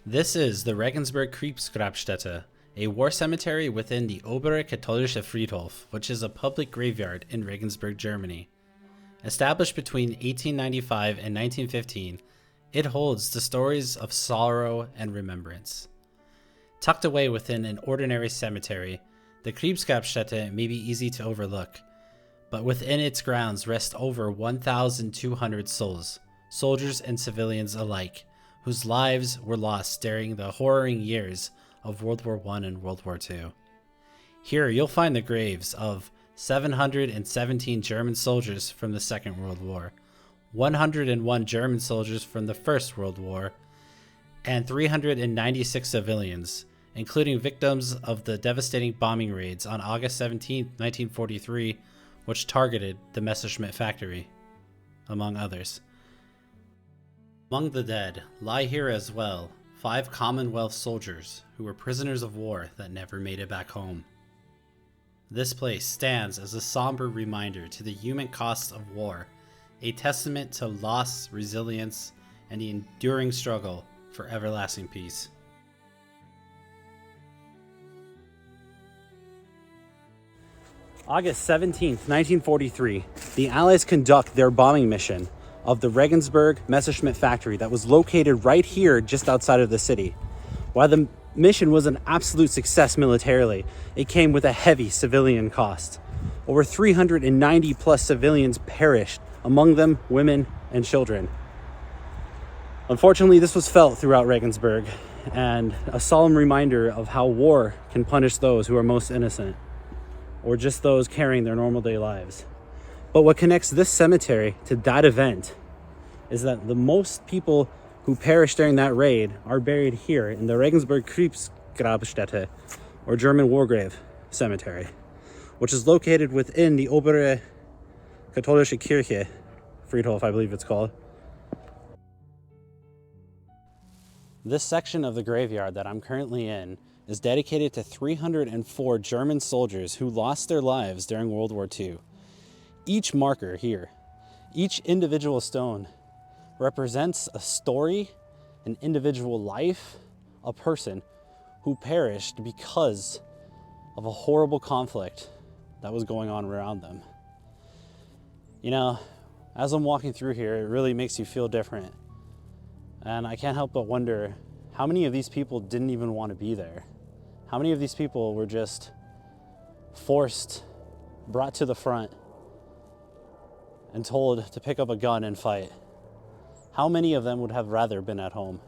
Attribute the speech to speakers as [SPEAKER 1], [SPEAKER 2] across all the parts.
[SPEAKER 1] This is the Regensburg Kriegsgrabstätte, a war cemetery within the Obere Katholische Friedhof, which is a public graveyard in Regensburg, Germany. Established between 1895 and 1915, it holds the stories of sorrow and remembrance. Tucked away within an ordinary cemetery, the Kriegsgrabstätte may be easy to overlook, but within its grounds rest over 1,200 souls, soldiers and civilians alike, whose lives were lost during the harrowing years of World War I and World War II. Here you'll find the graves of 717 German soldiers from the Second World War, 101 German soldiers from the First World War, and 396 civilians, including victims of the devastating bombing raids on August 17, 1943, which targeted the Messerschmitt factory, among others. Among the dead lie here as well 5 Commonwealth soldiers who were prisoners of war that never made it back home. This place stands as a somber reminder to the human cost of war, a testament to loss, resilience, and the enduring struggle for everlasting peace. August 17th, 1943, the Allies conduct their bombing mission of the Regensburg Messerschmitt factory that was located right here just outside of the city. While the mission was an absolute success militarily, it came with a heavy civilian cost. Over 390 plus civilians perished, among them women and children. Unfortunately, this was felt throughout Regensburg, and a solemn reminder of how war can punish those who are most innocent, or just those carrying their normal day lives. But what connects this cemetery to that event is that the most people who perished during that raid are buried here in the Regensburg Kriegsgrabstätte, or German War Grave Cemetery, which is located within the Obere Katholische Kirche Friedhof, I believe it's called. This section of the graveyard that I'm currently in is dedicated to 304 German soldiers who lost their lives during World War II. Each marker here, each individual stone, represents a story, an individual life, a person who perished because of a horrible conflict that was going on around them. You know, as I'm walking through here, it really makes you feel different. And I can't help but wonder how many of these people didn't even want to be there. How many of these people were just forced, brought to the front, and told to pick up a gun and fight? How many of them would have rather been at home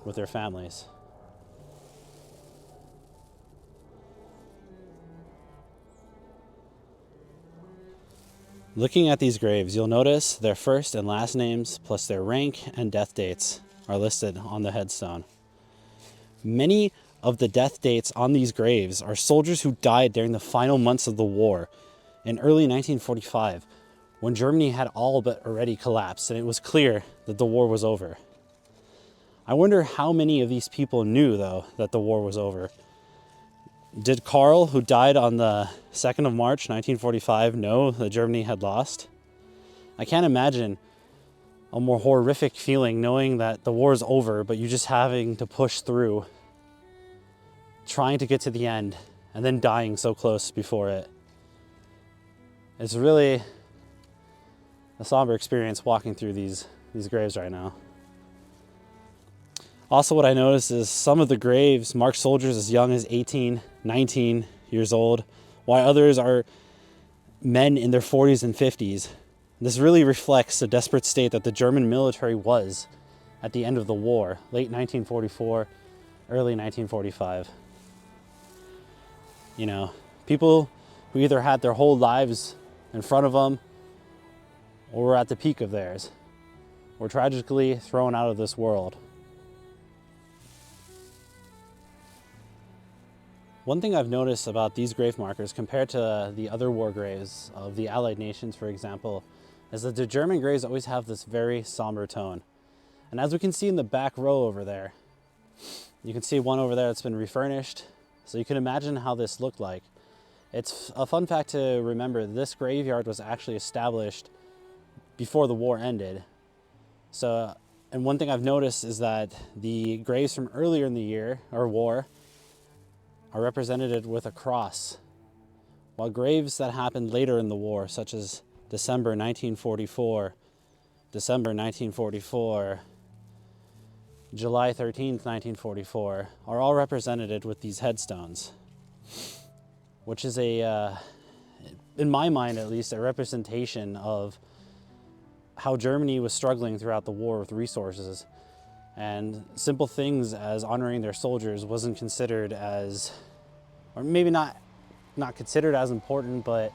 [SPEAKER 1] with their families? Looking at these graves, you'll notice their first and last names plus their rank and death dates are listed on the headstone. Many of the death dates on these graves are soldiers who died during the final months of the war in early 1945, when Germany had all but already collapsed and it was clear that the war was over. I wonder how many of these people knew, though, that the war was over. Did Karl, who died on the 2nd of March, 1945, know that Germany had lost? I can't imagine a more horrific feeling knowing that the war is over, but you just having to push through, trying to get to the end, and then dying so close before it. It's really a somber experience walking through these graves right now. Also, what I noticed is some of the graves mark soldiers as young as 18, 19 years old, while others are men in their 40s and 50s. This really reflects the desperate state that the German military was at the end of the war, late 1944, early 1945. You know, people who either had their whole lives in front of them or were at the peak of theirs, were tragically thrown out of this world. One thing I've noticed about these grave markers compared to the other war graves of the Allied nations, for example, is that the German graves always have this very somber tone. And as we can see in the back row over there, you can see one over there that's been refurnished, so you can imagine how this looked like. It's a fun fact to remember, this graveyard was actually established before the war ended. So And one thing I've noticed is that the graves from earlier in the year or war are represented with a cross, while graves that happened later in the war, such as December 1944, July 13th, 1944, are all represented with these headstones, which is in my mind at least, a representation of how Germany was struggling throughout the war with resources. And simple things as honoring their soldiers wasn't considered as, or maybe not considered as important, but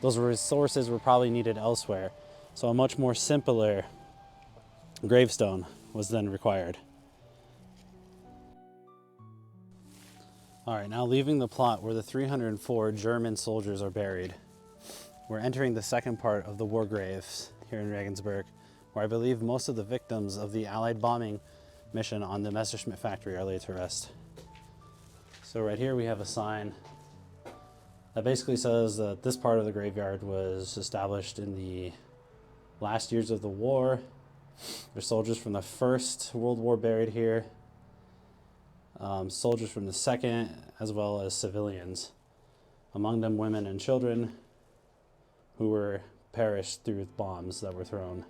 [SPEAKER 1] those resources were probably needed elsewhere. So a much more simpler gravestone was then required. All right, now leaving the plot where the 304 German soldiers are buried, we're entering the second part of the war graves here in Regensburg, where I believe most of the victims of the Allied bombing mission on the Messerschmitt factory are laid to rest. So right here we have a sign that basically says that this part of the graveyard was established in the last years of the war. There's soldiers from the First World War buried here, soldiers from the Second, as well as civilians, among them women and children who were perished through bombs that were thrown.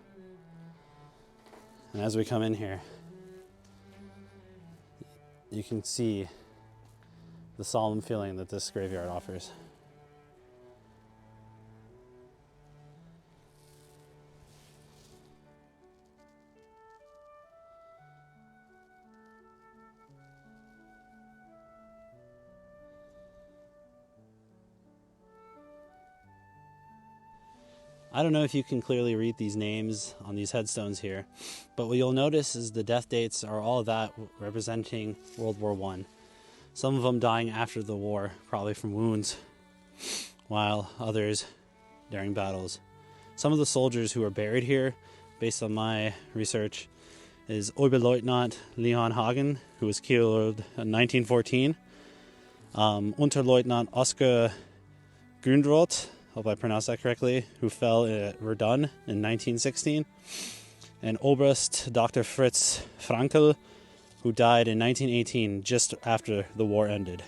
[SPEAKER 1] And as we come in here, you can see the solemn feeling that this graveyard offers. I don't know if you can clearly read these names on these headstones here, but what you'll notice is the death dates are all that representing World War I. Some of them dying after the war, probably from wounds, while others during battles. Some of the soldiers who are buried here, based on my research, is Oberleutnant Leon Hagen, who was killed in 1914, Unterleutnant Oskar Grünroth, hope I pronounced that correctly, who fell at Verdun in 1916, and Oberst Dr. Fritz Frankel, who died in 1918, just after the war ended.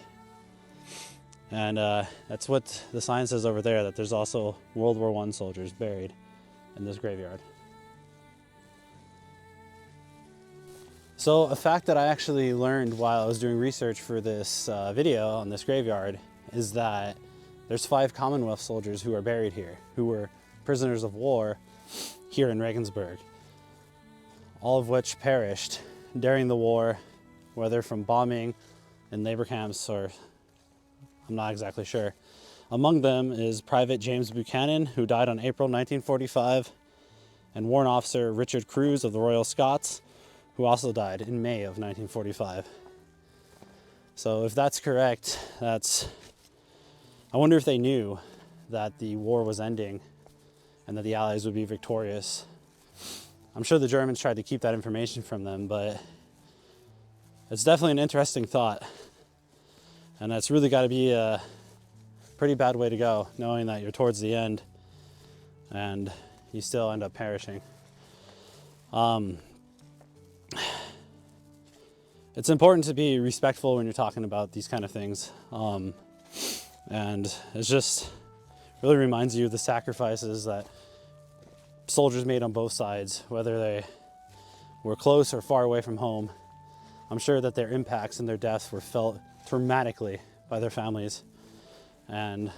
[SPEAKER 1] And that's what the sign says over there, that there's also World War I soldiers buried in this graveyard. So a fact that I actually learned while I was doing research for this video on this graveyard is that there's 5 Commonwealth soldiers who are buried here, who were prisoners of war here in Regensburg, all of which perished during the war, whether from bombing in labor camps or I'm not exactly sure. Among them is Private James Buchanan, who died on April 1945, and Warrant Officer Richard Cruz of the Royal Scots, who also died in May of 1945. So if that's correct, I wonder if they knew that the war was ending and that the Allies would be victorious. I'm sure the Germans tried to keep that information from them, but it's definitely an interesting thought. And that's really got to be a pretty bad way to go, knowing that you're towards the end and you still end up perishing. It's important to be respectful when you're talking about these kind of things. And it just really reminds you of the sacrifices that soldiers made on both sides, whether they were close or far away from home. I'm sure that their impacts and their deaths were felt traumatically by their families. And,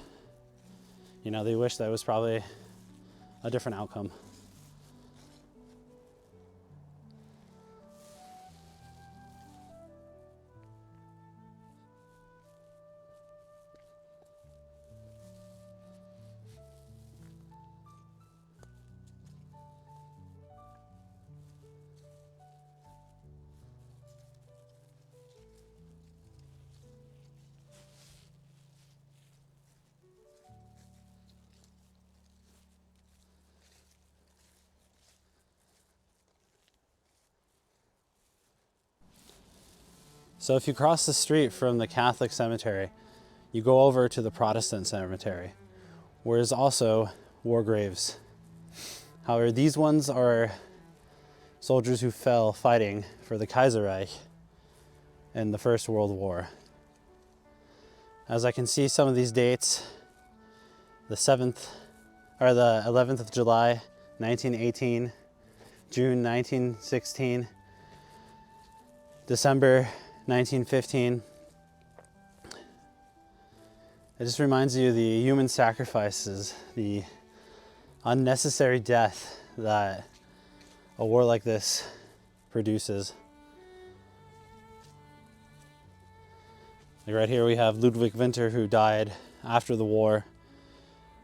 [SPEAKER 1] they wish that was probably a different outcome. So if you cross the street from the Catholic cemetery, you go over to the Protestant cemetery, where there's also war graves. However, these ones are soldiers who fell fighting for the Kaiserreich in the First World War. As I can see some of these dates, the 11th of July, 1918, June 1916, December 1915. It just reminds you of the human sacrifices, the unnecessary death that a war like this produces. Like right here we have Ludwig Winter, who died after the war,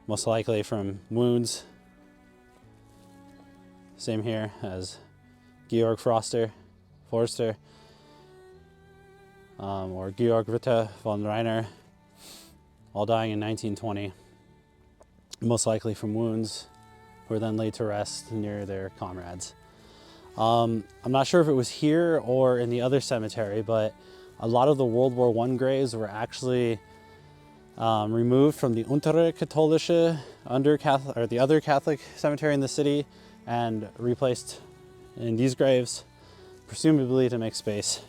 [SPEAKER 1] most likely from wounds. Same here as Georg Forster, or Georg Ritter von Reiner, all dying in 1920, most likely from wounds, who were then laid to rest near their comrades. I'm not sure if it was here or in the other cemetery, but a lot of the World War I graves were actually removed from the untere katholische, the other Catholic cemetery in the city, and replaced in these graves, presumably to make space.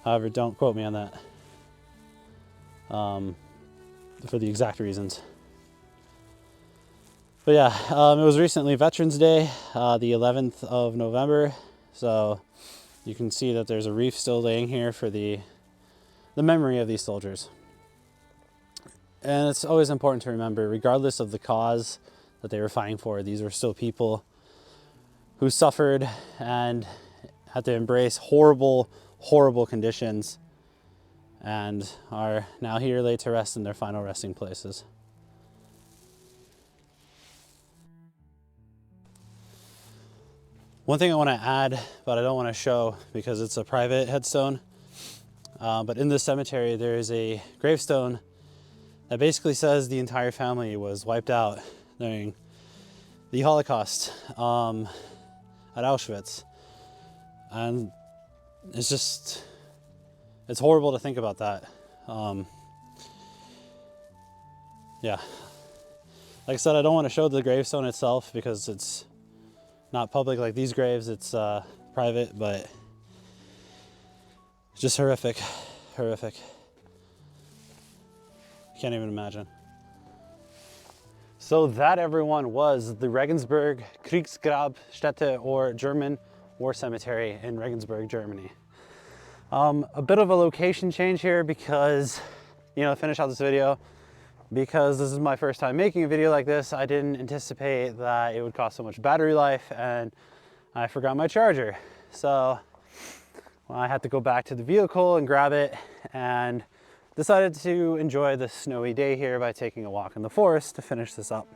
[SPEAKER 1] However, don't quote me on that for the exact reasons. But yeah, it was recently Veterans Day, the 11th of November, so you can see that there's a wreath still laying here for the memory of these soldiers. And it's always important to remember, regardless of the cause that they were fighting for, these were still people who suffered and had to embrace horrible, horrible conditions and are now here laid to rest in their final resting places. One thing I want to add, but I don't want to show because it's a private headstone, but in this cemetery there is a gravestone that basically says the entire family was wiped out during the Holocaust at Auschwitz. And it's horrible to think about that. Yeah, like I said, I don't want to show the gravestone itself because it's not public like these graves, it's private, but it's just horrific. Can't even imagine. So that, everyone, was the Regensburg Kriegsgrabstätte, or German War Cemetery in Regensburg, Germany. A bit of a location change here because, to finish out this video, because this is my first time making a video like this, I didn't anticipate that it would cost so much battery life, and I forgot my charger. So I had to go back to the vehicle and grab it, and decided to enjoy the snowy day here by taking a walk in the forest to finish this up.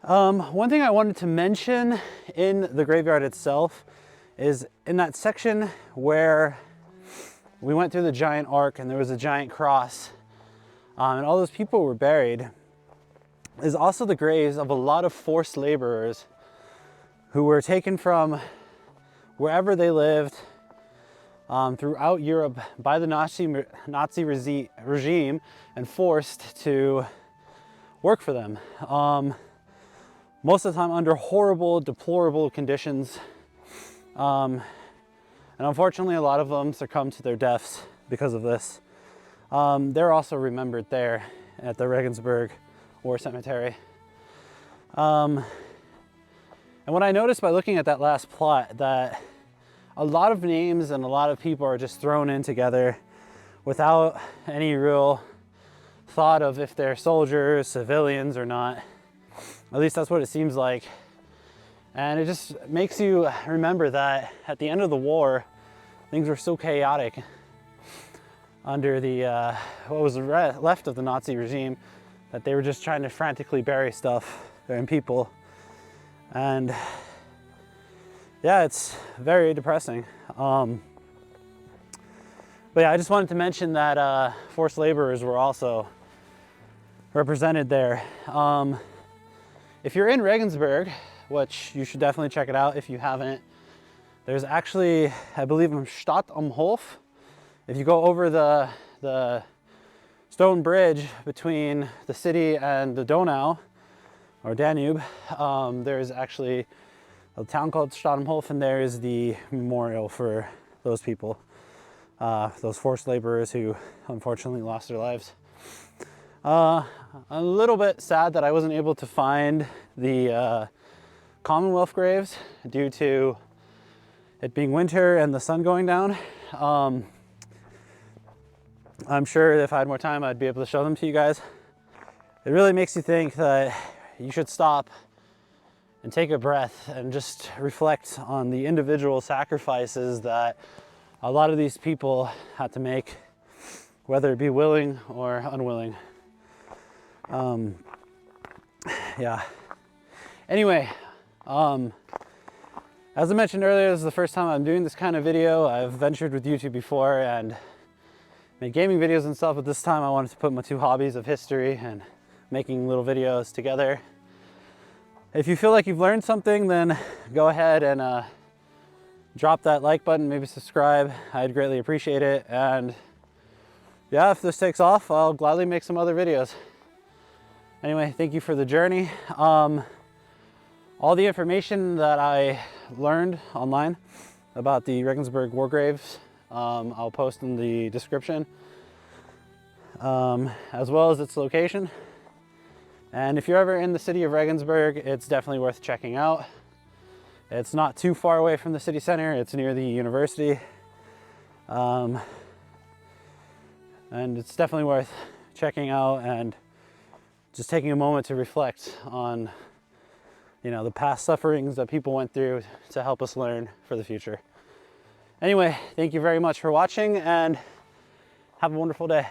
[SPEAKER 1] One thing I wanted to mention in the graveyard itself is in that section where we went through the giant arc and there was a giant cross, and all those people were buried, is also the graves of a lot of forced laborers who were taken from wherever they lived throughout Europe by the Nazi regime and forced to work for them. Most of the time under horrible, deplorable conditions. And unfortunately, a lot of them succumbed to their deaths because of this. They're also remembered there at the Regensburg War Cemetery. And what I noticed by looking at that last plot, that a lot of names and a lot of people are just thrown in together without any real thought of if they're soldiers, civilians, or not. At least that's what it seems like. And it just makes you remember that at the end of the war, things were so chaotic under the what was left of the Nazi regime, that they were just trying to frantically bury stuff and people. And yeah, it's very depressing. But yeah, I just wanted to mention that forced laborers were also represented there. If you're in Regensburg, which you should definitely check it out if you haven't, there's actually, I believe, Stadt am Hof. If you go over the stone bridge between the city and the Donau, or Danube, there's actually a town called Stadenhof, and there is the memorial for those people, those forced laborers who unfortunately lost their lives. A little bit sad that I wasn't able to find the Commonwealth graves due to it being winter and the sun going down. I'm sure if I had more time, I'd be able to show them to you guys. It really makes you think that you should stop and take a breath and just reflect on the individual sacrifices that a lot of these people had to make, whether it be willing or unwilling. Yeah. Anyway, as I mentioned earlier, this is the first time I'm doing this kind of video. I've ventured with YouTube before and made gaming videos and stuff, but this time I wanted to put my two hobbies of history and making little videos together. If you feel like you've learned something, then go ahead and drop that like button, maybe subscribe. I'd greatly appreciate it. And yeah, if this takes off, I'll gladly make some other videos. Anyway, thank you for the journey. All the information that I learned online about the Regensburg War Graves, I'll post in the description, as well as its location. And if you're ever in the city of Regensburg, it's definitely worth checking out. It's not too far away from the city center. It's near the university. And it's definitely worth checking out and just taking a moment to reflect on, you know, the past sufferings that people went through to help us learn for the future. Anyway, thank you very much for watching and have a wonderful day.